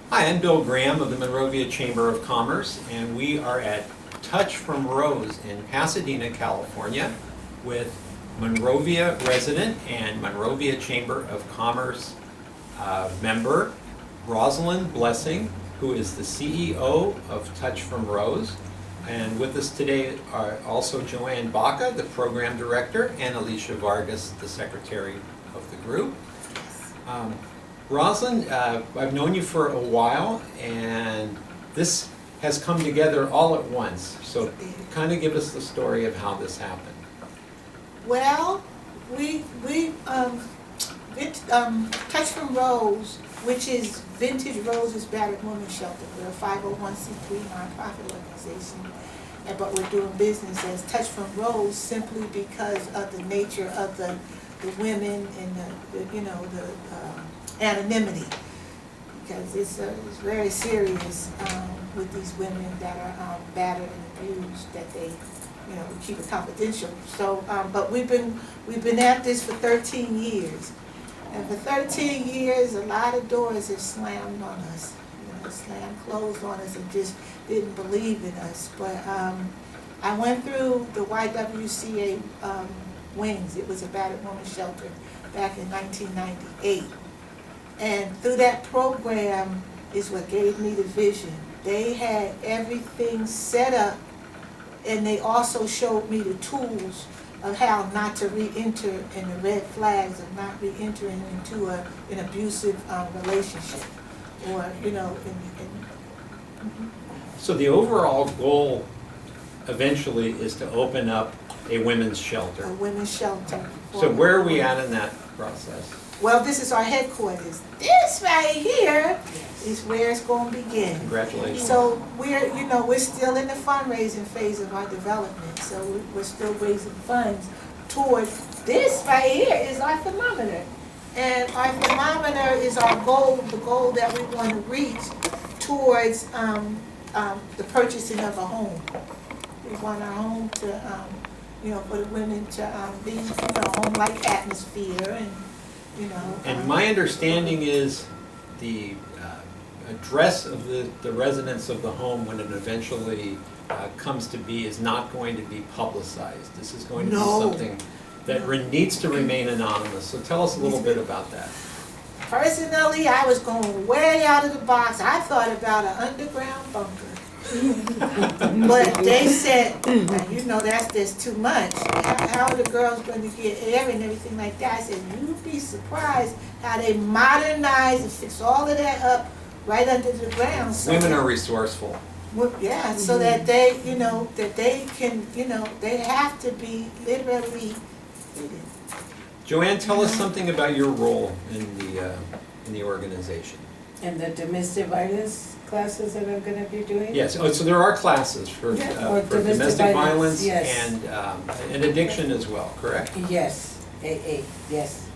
Hi, I'm Bill Graham of the Monrovia Chamber of Commerce, and we are at Touch from Rose in Pasadena, California, with Monrovia resident and Monrovia Chamber of Commerce member Rosalin Blessing, who is the CEO of Touch from Rose. And with us today are also Joanne, Baca, the program director, and Alisia, Vargas, the secretary of the group. Rosalin, I've known you for a while, and this has come together all at once. So kind of give us the story of how this happened. Well, we Touch from Rose, which is Vintage Roses Battered Women's Shelter. We're a 501c3 nonprofit organization, but we're doing business as Touch from Rose simply because of the nature of the women and the anonymity, because it's very serious with these women that are battered and abused, that they we keep it confidential. So but we've been at this for 13 years, and for 13 years a lot of doors have slammed on us, slammed closed on us, and just didn't believe in us. But I went through the YWCA wings. It was a battered women's shelter back in 1998. And through that program is what gave me the vision. They had everything set up, and they also showed me the tools of how not to re-enter, and the red flags of not re-entering into an abusive relationship, or So the overall goal eventually is to open up a women's shelter. A women's shelter. So where are we at in that process? Well, this is our headquarters. This right here is where it's going to begin. Congratulations. So we're still in the fundraising phase of our development. So we're still raising funds towards this right here is our thermometer. And our thermometer is our goal, the goal that we want to reach towards the purchasing of a home. We want our home to, for the women to be, home-like atmosphere, And my understanding is the address of the residence of the home, when it eventually comes to be, is not going to be publicized. This is going to be something that needs to remain anonymous. So tell us a little bit about that. Personally, I was going way out of the box. I thought about an underground bunker. But they said, that's just too much. How are the girls going to get air and everything like that? I said, you'd be surprised how they modernize and fix all of that up right under the ground. So women are resourceful. Yeah, so that they, that they can, they have to be literally. Joanne, tell us something about your role in the organization. And the domestic violence classes that I'm going to be doing? Yes, so there are classes for domestic violence, yes. And addiction as well, correct? Yes, AA, yes.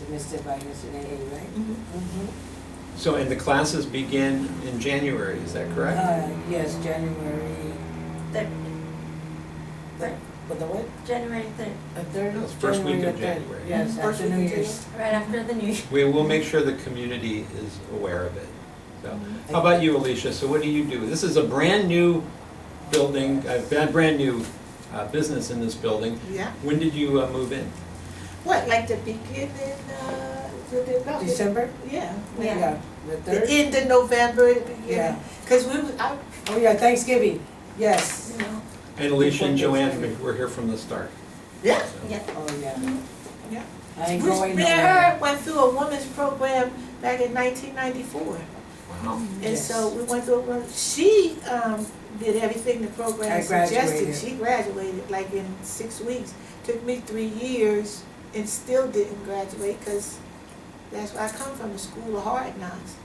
Domestic violence and AA, right? So, and the classes begin in January, is that correct? Yes, January 3rd. For the what? January 3rd. The 3rd? No, it's first week of January. Yes, First after week New of Year's. Right after the New Year. We will make sure the community is aware of it. So, how about you, Alisia? So what do you do? This is a brand new building, a brand new business in this building. Yeah. When did you move in? What, like the beginning, December? Yeah. Yeah, the The 3rd? end of November, the beginning. Yeah. Because Oh yeah, Thanksgiving, yes. And Alisia and Joanne were here from the start. Yeah. So. Yeah. Oh yeah. Yeah. I ain't Me going and nowhere. her went through a women's program back in 1994. Wow. And Yes. so we went through she did everything the program I suggested. graduated. She graduated like in 6 weeks. Took me 3 years and still didn't graduate, because that's where I come from, the school of hard knocks.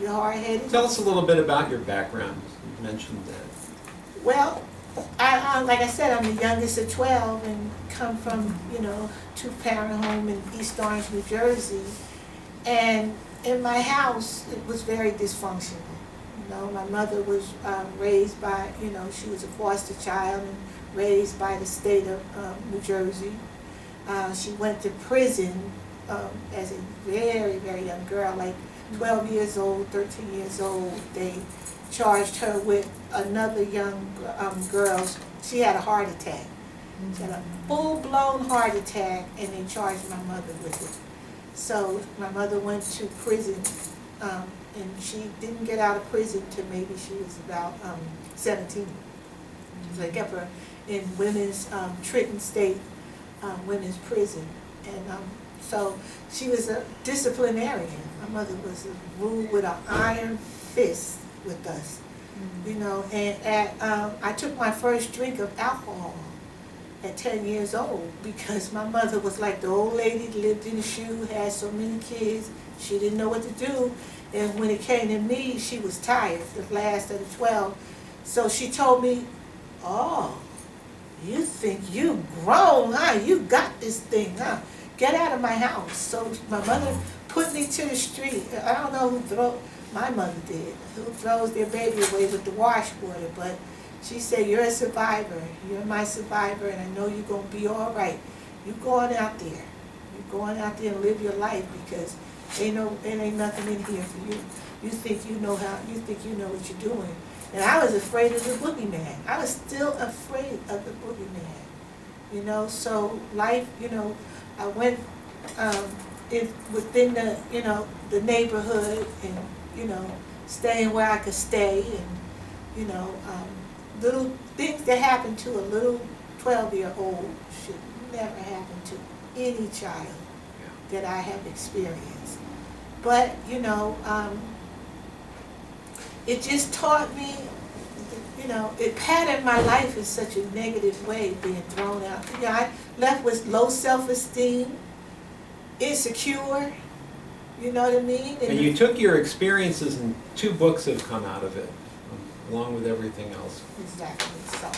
You're hard-headed. Tell us a little bit about your background. You mentioned that. Well, I like I said, I'm the youngest of 12 and come from, two-parent home in East Orange, New Jersey. And in my house, it was very dysfunctional. My mother was raised by, she was a foster child and raised by the state of New Jersey. She went to prison as a very, very young girl, like 12 years old, 13 years old, they charged her with another young girl. She had a heart attack. She had a full-blown heart attack, and they charged my mother with it. So my mother went to prison, and she didn't get out of prison till maybe she was about 17. So they kept her in women's, Trenton State women's prison. And so she was a disciplinarian. My mother was ruled with an iron fist with us, you know. And I took my first drink of alcohol at 10 years old because my mother was like the old lady that lived in the shoe, had so many kids, she didn't know what to do. And when it came to me, she was tired, the last of the 12. So she told me, oh, you think you grown, huh? You got this thing, huh? Get out of my house. So my mother put me to the street. I don't know who my mother did, who throws their baby away with the wash water, but she said, you're a survivor. You're my survivor, and I know you're going to be all right. You going out there. You're going out there and live your life because there ain't nothing in here for you. You think you know what you're doing. And I was afraid of the boogeyman. I was still afraid of the boogeyman. You know, so life, you know, I went within the, you know, the neighborhood and, you know, staying where I could stay and, you know, little things that happen to a little 12-year-old should never happen to any child that I have experienced. But, you know, it just taught me, you know, it patterned my life in such a negative way, being thrown out. You know, I left with low self-esteem, insecure, you know what I mean? And you took your experiences, and 2 books have come out of it, along with everything else. Exactly, so,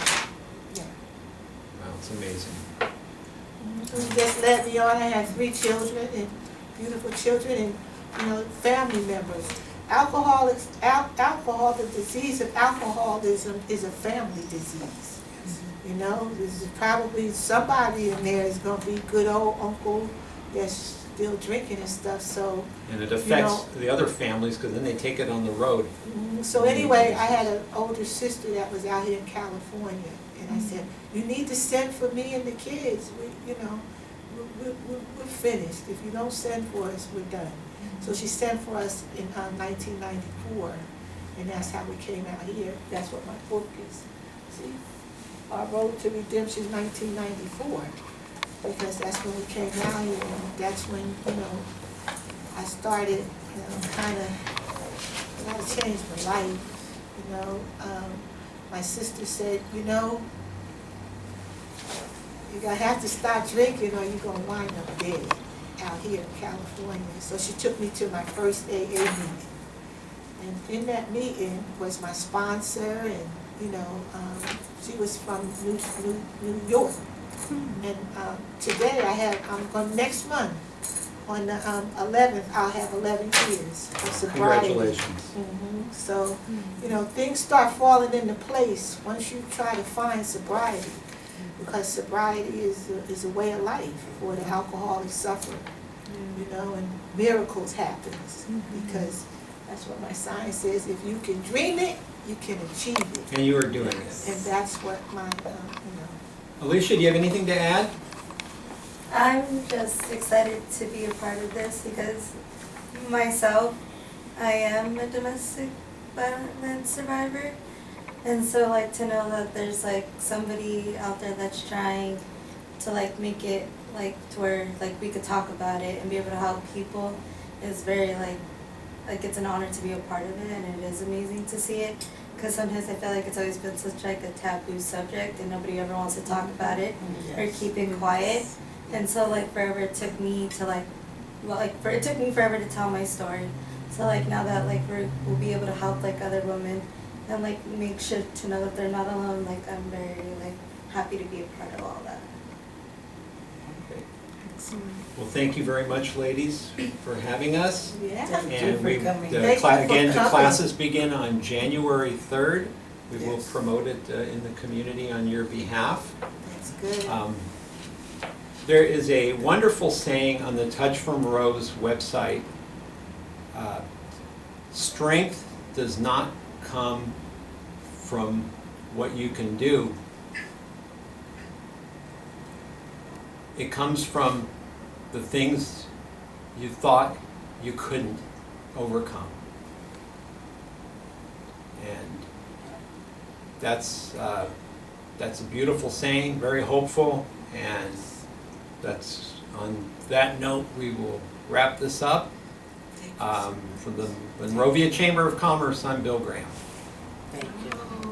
yeah. Wow, it's amazing. He just led me on. I had 3 children, and beautiful children, and, you know, family members. The disease of alcoholism is a family disease. You know, there's probably somebody in there is going to be good old uncle that's still drinking and stuff, so. And it affects the other families because then they take it on the road. So anyway, I had an older sister that was out here in California, and I said, you need to send for me and the kids. We're finished. If you don't send for us, we're done. So she sent for us in 1994, and that's how we came out here. That's what my book is. See, Our Road to Redemption, 1994, because that's when we came out here, and that's when, you know, I started, you know, kind of changed my life. You know, my sister said, you know, you're gonna have to stop drinking, or you're gonna wind up dead out here in California. So she took me to my first AA meeting. And in that meeting was my sponsor, and, you know, she was from New York. And today next month, on the 11th, I'll have 11 years of sobriety. Congratulations. So, you know, things start falling into place once you try to find sobriety. Because sobriety is a way of life for the alcoholic sufferer, you know, and miracles happen because that's what my sign says. If you can dream it, you can achieve it. And you are doing it. And that's what my, you know. Alicia, do you have anything to add? I'm just excited to be a part of this because myself, I am a domestic violence survivor. And so, like, to know that there's, like, somebody out there that's trying to, like, make it, like, to where, like, we could talk about it and be able to help people is very, like, it's an honor to be a part of it, and it is amazing to see it. Because sometimes I feel like it's always been such, like, a taboo subject, and nobody ever wants to talk about it or keep it quiet. And so, like, forever it took me to, like, it took me forever to tell my story. So, like, now that, like, we'll be able to help, like, other women and, like, make sure to know that they're not alone. Like, I'm very, like, happy to be a part of all that. Okay. Well, thank you very much, ladies, for having us. Yeah. And we, Thank you for again, the coming. classes begin on January 3rd. We will Yes. promote it in the community on your behalf. That's good. There is a wonderful saying on the Touch from Rose website. strength does not come from what you can do. It comes from the things you thought you couldn't overcome. And that's a beautiful saying, very hopeful, and that's on that note we will wrap this up. From the Monrovia Chamber of Commerce, I'm Bill Graham. Thank you.